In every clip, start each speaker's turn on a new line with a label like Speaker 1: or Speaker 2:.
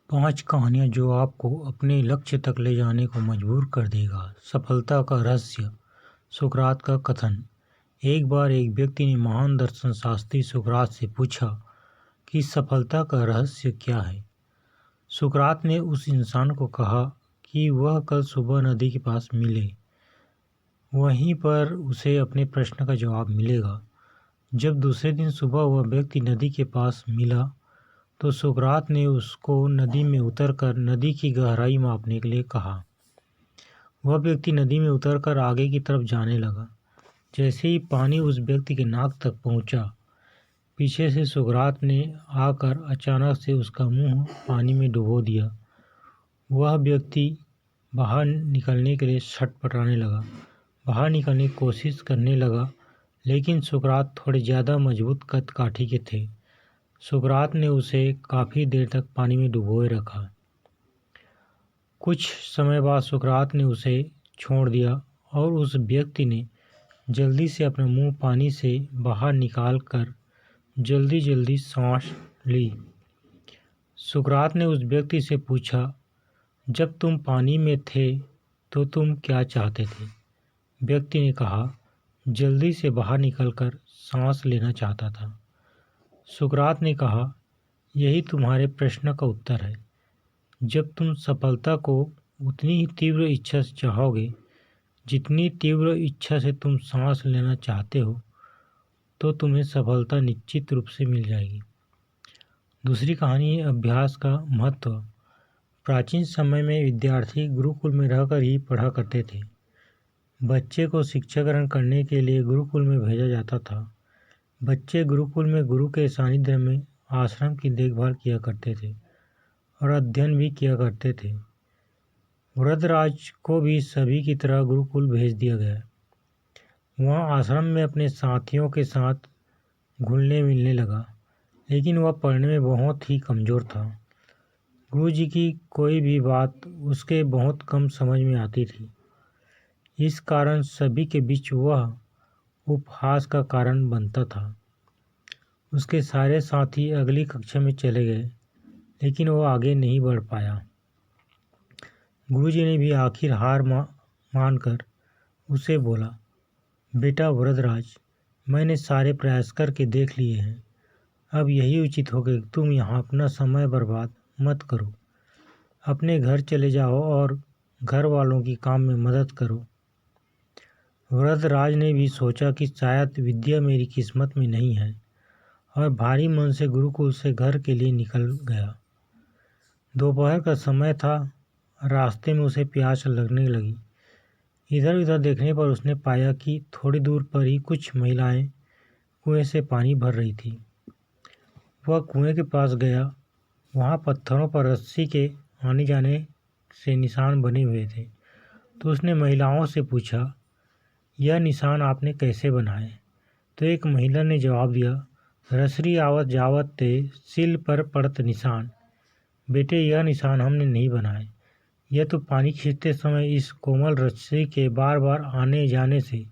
Speaker 1: 5 कहानियाँ जो आपको अपने लक्ष्य तक ले जाने को मजबूर कर देगा। सफलता का रहस्य। सुकरात का कथन। एक बार एक व्यक्ति ने महान दर्शन शास्त्री सुकरात से पूछा कि सफलता का रहस्य क्या है। सुकरात ने उस इंसान को कहा कि वह कल सुबह नदी के पास मिले, वहीं पर उसे अपने प्रश्न का जवाब मिलेगा। जब दूसरे दिन सुबह वह व्यक्ति नदी के पास मिला तो सुकरात ने उसको नदी में उतरकर नदी की गहराई मापने के लिए कहा। वह व्यक्ति नदी में उतरकर आगे की तरफ जाने लगा। जैसे ही पानी उस व्यक्ति के नाक तक पहुंचा, पीछे से सुकरात ने आकर अचानक से उसका मुंह पानी में डुबो दिया। वह व्यक्ति बाहर निकलने के लिए छटपटाने लगा, बाहर निकलने की कोशिश करने लगा, लेकिन सुकरात थोड़े ज़्यादा मजबूत कद काठी के थे। सुकरात ने उसे काफ़ी देर तक पानी में डुबोए रखा। कुछ समय बाद सुकरात ने उसे छोड़ दिया और उस व्यक्ति ने जल्दी से अपना मुंह पानी से बाहर निकाल कर जल्दी सांस ली। सुकरात ने उस व्यक्ति से पूछा, जब तुम पानी में थे तो तुम क्या चाहते थे? व्यक्ति ने कहा, जल्दी से बाहर निकलकर सांस लेना चाहता था। सुकरात ने कहा, यही तुम्हारे प्रश्न का उत्तर है। जब तुम सफलता को उतनी ही तीव्र इच्छा से चाहोगे जितनी तीव्र इच्छा से तुम सांस लेना चाहते हो, तो तुम्हें सफलता निश्चित रूप से मिल जाएगी। दूसरी कहानी है अभ्यास का महत्व। प्राचीन समय में विद्यार्थी गुरुकुल में रहकर ही पढ़ा करते थे। बच्चे को शिक्षा ग्रहण करने के लिए गुरुकुल में भेजा जाता था। बच्चे गुरुकुल में गुरु के सानिध्य में आश्रम की देखभाल किया करते थे और अध्ययन भी किया करते थे। वृद्धराज को भी सभी की तरह गुरुकुल भेज दिया गया। वहाँ आश्रम में अपने साथियों के साथ घुलने मिलने लगा, लेकिन वह पढ़ने में बहुत ही कमज़ोर था। गुरु जी की कोई भी बात उसके बहुत कम समझ में आती थी। इस कारण सभी के बीच वह उपहास का कारण बनता था। उसके सारे साथी अगली कक्षा में चले गए, लेकिन वो आगे नहीं बढ़ पाया। गुरुजी ने भी आखिर हार मानकर उसे बोला, बेटा वृद्धराज, मैंने सारे प्रयास करके देख लिए हैं। अब यही उचित होगा कि तुम यहाँ अपना समय बर्बाद मत करो। अपने घर चले जाओ और घर वालों की काम में मदद करो। वृद्धराज ने भी सोचा कि शायद विद्या मेरी किस्मत में नहीं है, और भारी मन से गुरुकुल से घर के लिए निकल गया। दोपहर का समय था। रास्ते में उसे प्यास लगने लगी। इधर उधर देखने पर उसने पाया कि थोड़ी दूर पर ही कुछ महिलाएं कुएं से पानी भर रही थी। वह कुएं के पास गया। वहाँ पत्थरों पर रस्सी के आने जाने से निशान बने हुए थे। तो उसने महिलाओं से पूछा, यह निशान आपने कैसे बनाए? तो एक महिला ने जवाब दिया, रसरी आवत जावत ते सिल पर पड़त निशान। बेटे, यह निशान हमने नहीं बनाए। यह तो पानी खींचते समय इस कोमल रस्सी के बार बार आने जाने से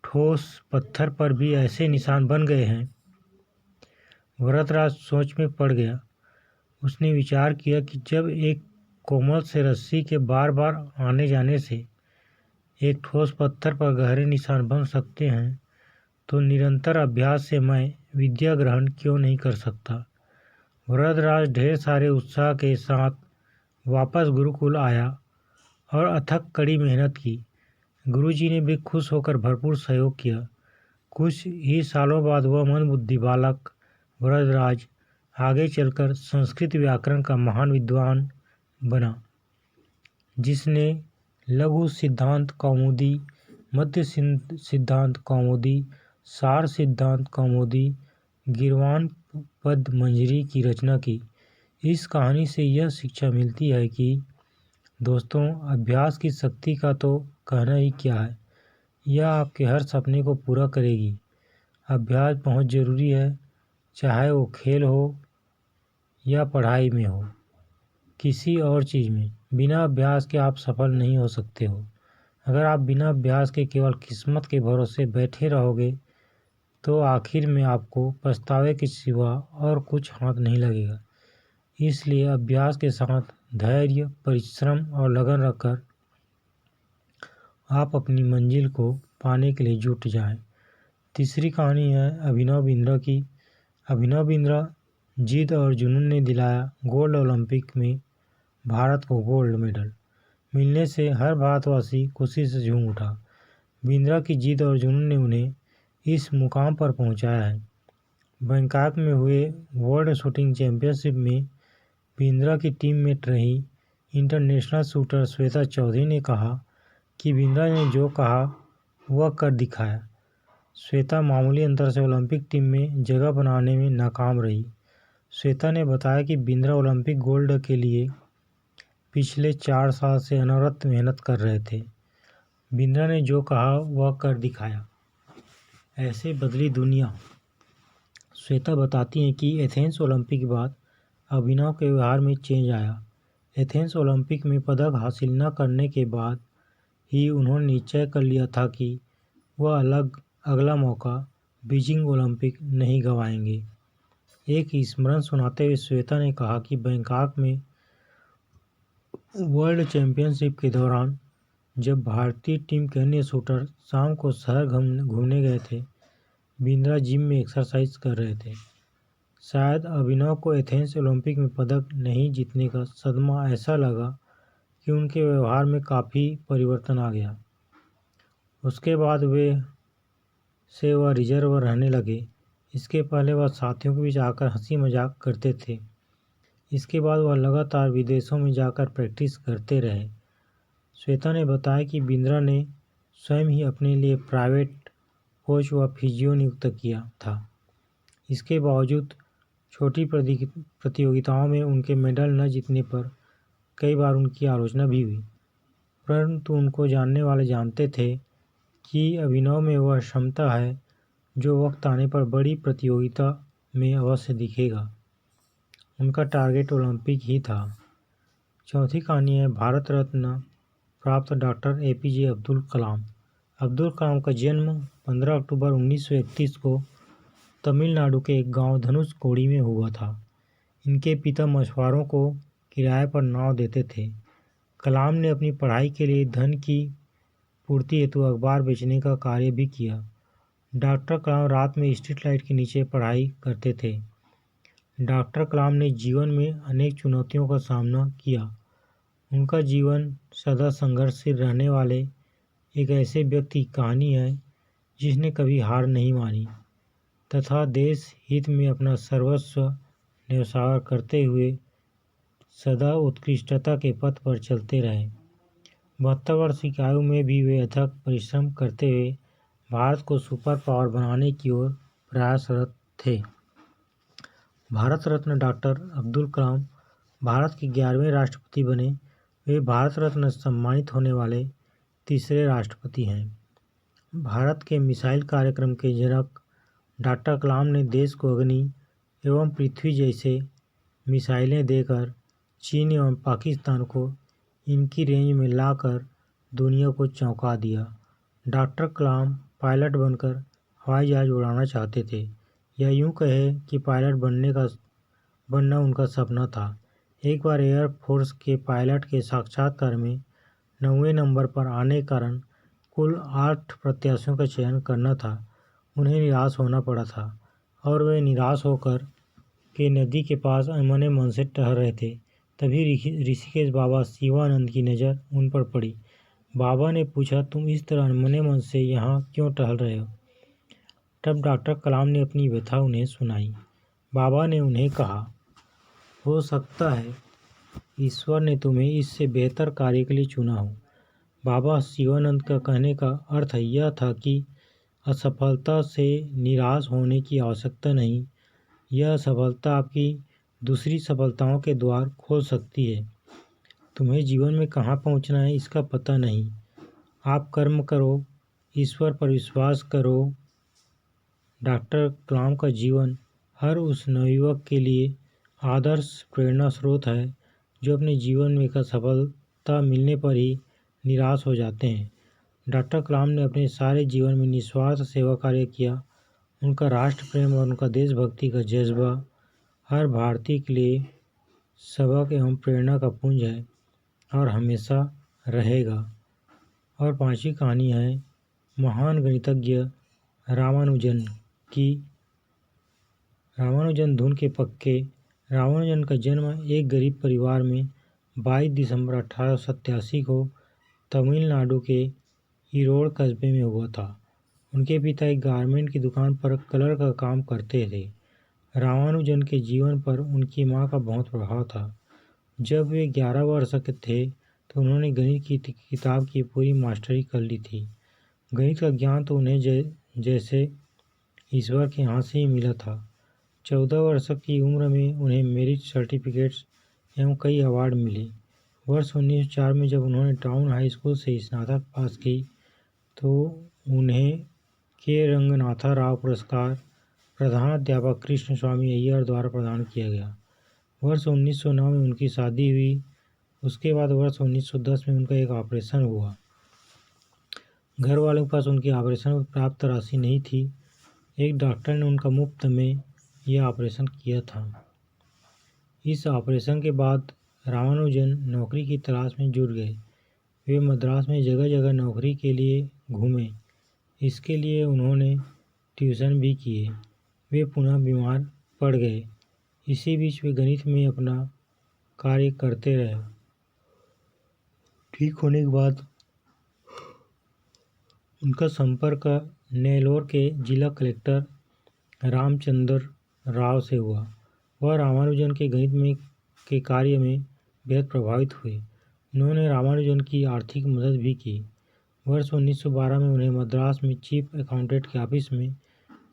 Speaker 1: ठोस पत्थर पर भी ऐसे निशान बन गए हैं। वृद्धराज सोच में पड़ गया। उसने विचार किया कि जब एक कोमल से रस्सी के बार बार आने जाने से एक ठोस पत्थर पर गहरे निशान बन सकते हैं, तो निरंतर अभ्यास से मैं विद्या ग्रहण क्यों नहीं कर सकता। वृद्धराज ढेर सारे उत्साह के साथ वापस गुरुकुल आया और अथक कड़ी मेहनत की। गुरुजी ने भी खुश होकर भरपूर सहयोग किया। कुछ ही सालों बाद वह मंदबुद्धि बालक वृद्धराज आगे चलकर संस्कृत व्याकरण का महान विद्वान बना, जिसने लघु सिद्धांत कौमुदी, मध्य सिद्धांत कौमुदी, सार सिद्धांत कौमुदी, गीर्वाण पद मंजरी की रचना की। इस कहानी से यह शिक्षा मिलती है कि दोस्तों, अभ्यास की शक्ति का तो कहना ही क्या है। यह आपके हर सपने को पूरा करेगी। अभ्यास बहुत ज़रूरी है, चाहे वो खेल हो या पढ़ाई में हो, किसी और चीज़ में। बिना अभ्यास के आप सफल नहीं हो सकते हो। अगर आप बिना अभ्यास के केवल किस्मत के भरोसे बैठे रहोगे तो आखिर में आपको पछतावे के सिवा और कुछ हाथ नहीं लगेगा। इसलिए अभ्यास के साथ धैर्य, परिश्रम और लगन रखकर आप अपनी मंजिल को पाने के लिए जुट जाएं। तीसरी कहानी है अभिनव बिंद्रा की। अभिनव बिंद्रा जिद और जुनून ने दिलाया गोल्ड ओलंपिक में भारत को गोल्ड मेडल मिलने से हर भारतवासी खुशी से झूम उठा। बिंद्रा की जिद और जुनून ने उन्हें इस मुकाम पर पहुंचाया है। बैंकॉक में हुए वर्ल्ड शूटिंग चैंपियनशिप में बिंद्रा की टीममेट रही इंटरनेशनल शूटर श्वेता चौधरी ने कहा कि बिंद्रा ने जो कहा वह कर दिखाया। श्वेता मामूली अंतर से ओलंपिक टीम में जगह बनाने में नाकाम रही। श्वेता ने बताया कि बिंद्रा ओलंपिक गोल्ड के लिए पिछले 4 साल से अनवरत मेहनत कर रहे थे। बिंद्रा ने जो कहा वह कर दिखाया। ऐसे बदली दुनिया। श्वेता बताती हैं कि एथेंस ओलंपिक के बाद अभिनव के व्यवहार में चेंज आया। एथेंस ओलंपिक में पदक हासिल न करने के बाद ही उन्होंने निश्चय कर लिया था कि वह अगला मौका बीजिंग ओलंपिक नहीं गंवाएंगे। एक स्मरण सुनाते हुए श्वेता ने कहा कि बैंकॉक में वर्ल्ड चैंपियनशिप के दौरान जब भारतीय टीम के अन्य शूटर शाम को शहर घूमने गए थे, बिंद्रा जिम में एक्सरसाइज कर रहे थे। शायद अभिनव को एथेंस ओलंपिक में पदक नहीं जीतने का सदमा ऐसा लगा कि उनके व्यवहार में काफ़ी परिवर्तन आ गया। उसके बाद वह रिजर्व रहने लगे। इसके पहले वह साथियों के बीच आकर हंसी मजाक करते थे। इसके बाद वह लगातार विदेशों में जाकर प्रैक्टिस करते रहे। श्वेता ने बताया कि बिंद्रा ने स्वयं ही अपने लिए प्राइवेट कोच व फिजियो नियुक्त किया था। इसके बावजूद छोटी प्रतियोगिताओं में उनके मेडल न जीतने पर कई बार उनकी आलोचना भी हुई, परंतु उनको जानने वाले जानते थे कि अभिनव में वह क्षमता है जो वक्त आने पर बड़ी प्रतियोगिता में अवश्य दिखेगा। उनका टारगेट ओलंपिक ही था। चौथी कहानी है भारत रत्न प्राप्त डॉक्टर एपीजे अब्दुल कलाम। अब्दुल कलाम का जन्म 15 अक्टूबर 1931 को तमिलनाडु के एक गांव धनुषकोडी में हुआ था। इनके पिता मछुआरों को किराए पर नाव देते थे। कलाम ने अपनी पढ़ाई के लिए धन की पूर्ति हेतु अखबार बेचने का कार्य भी किया। डॉक्टर कलाम रात में स्ट्रीट लाइट के नीचे पढ़ाई करते थे। डॉक्टर कलाम ने जीवन में अनेक चुनौतियों का सामना किया। उनका जीवन सदा संघर्षशील रहने वाले एक ऐसे व्यक्ति की कहानी है जिसने कभी हार नहीं मानी तथा देश हित में अपना सर्वस्व न्यौछावर करते हुए सदा उत्कृष्टता के पथ पर चलते रहे। 72 वर्ष की आयु में भी वे अथक परिश्रम करते हुए भारत को सुपर पावर बनाने की ओर प्रयासरत थे। भारत रत्न डॉक्टर अब्दुल कलाम भारत के 11वें राष्ट्रपति बने। वे भारत रत्न से सम्मानित होने वाले तीसरे राष्ट्रपति हैं। भारत के मिसाइल कार्यक्रम के जनक डॉक्टर कलाम ने देश को अग्नि एवं पृथ्वी जैसे मिसाइलें देकर चीन एवं पाकिस्तान को इनकी रेंज में लाकर दुनिया को चौंका दिया। डॉक्टर कलाम पायलट बनकर हवाई जहाज उड़ाना चाहते थे, या यूं कहे कि पायलट बनना उनका सपना था। एक बार एयर फोर्स के पायलट के साक्षात्कार में 9वें नंबर पर आने के कारण कुल 8 प्रत्याशियों का चयन करना था। उन्हें निराश होना पड़ा था और वे निराश होकर के नदी के पास अनमने मन से टहल रहे थे। तभी ऋषिकेश बाबा शिवानंद की नज़र उन पर पड़ी। बाबा ने पूछा, तुम इस तरह अनमने मन से यहाँ क्यों टहल रहे हो? तब डॉक्टर कलाम ने अपनी व्यथा उन्हें सुनाई। बाबा ने उन्हें कहा, हो सकता है ईश्वर ने तुम्हें इससे बेहतर कार्य के लिए चुना हो। बाबा शिवानंद का कहने का अर्थ यह था कि असफलता से निराश होने की आवश्यकता नहीं। यह सफलता आपकी दूसरी सफलताओं के द्वार खोल सकती है। तुम्हें जीवन में कहाँ पहुँचना है इसका पता नहीं। आप कर्म करो, ईश्वर पर विश्वास करो। डॉक्टर कलाम का जीवन हर उस नवयुवक के लिए आदर्श प्रेरणा स्रोत है जो अपने जीवन में असफलता मिलने पर ही निराश हो जाते हैं। डॉक्टर कलाम ने अपने सारे जीवन में निस्वार्थ सेवा कार्य किया। उनका राष्ट्र प्रेम और उनका देशभक्ति का जज्बा हर भारतीय के लिए सबक एवं प्रेरणा का पुंज है और हमेशा रहेगा। और पांचवी कहानी है महान गणितज्ञ रामानुजन की। रामानुजन धुन के पक्के। रामानुजन का जन्म एक गरीब परिवार में 22 दिसंबर 1887 को तमिलनाडु के ईरोड कस्बे में हुआ था। उनके पिता एक गारमेंट की दुकान पर कलर का काम करते थे। रामानुजन के जीवन पर उनकी मां का बहुत प्रभाव था। जब वे 11 वर्ष के थे तो उन्होंने गणित की किताब की पूरी मास्टरी कर ली थी। गणित का ज्ञान तो उन्हें जैसे ईश्वर के यहाँ से ही मिला था। 14 वर्ष की उम्र में उन्हें मेरिट सर्टिफिकेट्स एवं कई अवार्ड मिले। वर्ष 1904 में जब उन्होंने टाउन हाई स्कूल से स्नातक पास की तो उन्हें के रंगनाथा राव पुरस्कार प्रधानाध्यापक कृष्ण स्वामी अय्यर द्वारा प्रदान किया गया। वर्ष 1909 में उनकी शादी हुई। उसके बाद वर्ष 1910 में उनका एक ऑपरेशन हुआ। घर वालों के पास उनके ऑपरेशन में प्राप्त राशि नहीं थी। एक डॉक्टर ने उनका मुफ्त में यह ऑपरेशन किया था। इस ऑपरेशन के बाद रामानुजन नौकरी की तलाश में जुट गए। वे मद्रास में जगह जगह नौकरी के लिए घूमे। इसके लिए उन्होंने ट्यूशन भी किए। वे पुनः बीमार पड़ गए। इसी बीच वे गणित में अपना कार्य करते रहे। ठीक होने के बाद उनका संपर्क नेलोर के जिला कलेक्टर रामचंद्र राव से हुआ। वह रामानुजन के गणित में के कार्य में बेहद प्रभावित हुए। उन्होंने रामानुजन की आर्थिक मदद भी की। वर्ष 1912 में उन्हें मद्रास में चीफ अकाउंटेंट के ऑफिस में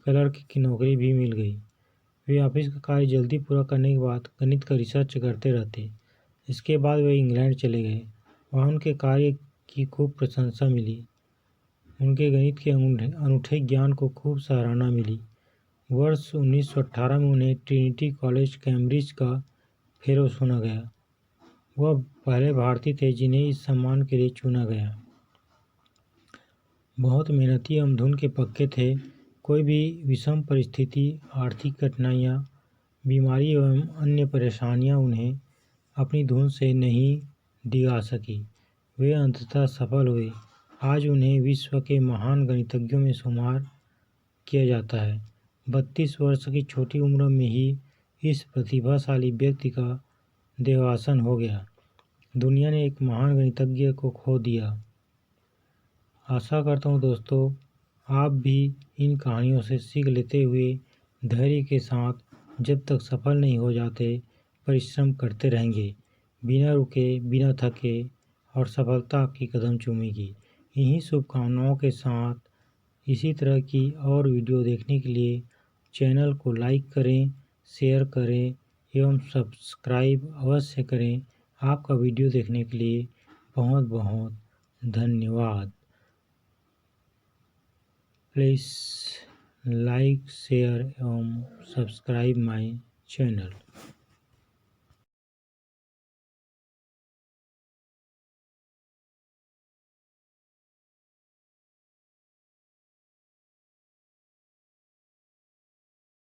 Speaker 1: क्लर्क की नौकरी भी मिल गई। वे ऑफिस का कार्य जल्दी पूरा करने के बाद गणित का रिसर्च करते रहते। इसके बाद वे इंग्लैंड चले गए। वहाँ उनके कार्य की खूब प्रशंसा मिली। उनके गणित के अनूठे ज्ञान को खूब सराहना मिली। वर्ष 1918 में उन्हें ट्रिनिटी कॉलेज कैम्ब्रिज का फेलो चुना गया। वह पहले भारतीय थे जिन्हें इस सम्मान के लिए चुना गया। बहुत मेहनती एवं धुन के पक्के थे। कोई भी विषम परिस्थिति, आर्थिक कठिनाइयाँ, बीमारी एवं अन्य परेशानियाँ उन्हें अपनी धुन से नहीं डिगा सकी। वे अंततः सफल हुए। आज उन्हें विश्व के महान गणितज्ञों में शुमार किया जाता है। 32 वर्ष की छोटी उम्र में ही इस प्रतिभाशाली व्यक्ति का देहावसान हो गया। दुनिया ने एक महान गणितज्ञ को खो दिया। आशा करता हूँ दोस्तों आप भी इन कहानियों से सीख लेते हुए धैर्य के साथ जब तक सफल नहीं हो जाते परिश्रम करते रहेंगे। बिना रुके, बिना थके और सफलता की कदम चूमेगी। इन्हीं शुभकामनाओं के साथ इसी तरह की और वीडियो देखने के लिए चैनल को लाइक करें, शेयर करें एवं सब्सक्राइब अवश्य करें। आपका वीडियो देखने के लिए बहुत बहुत धन्यवाद। प्लीज़ लाइक, शेयर एवं सब्सक्राइब माय चैनल।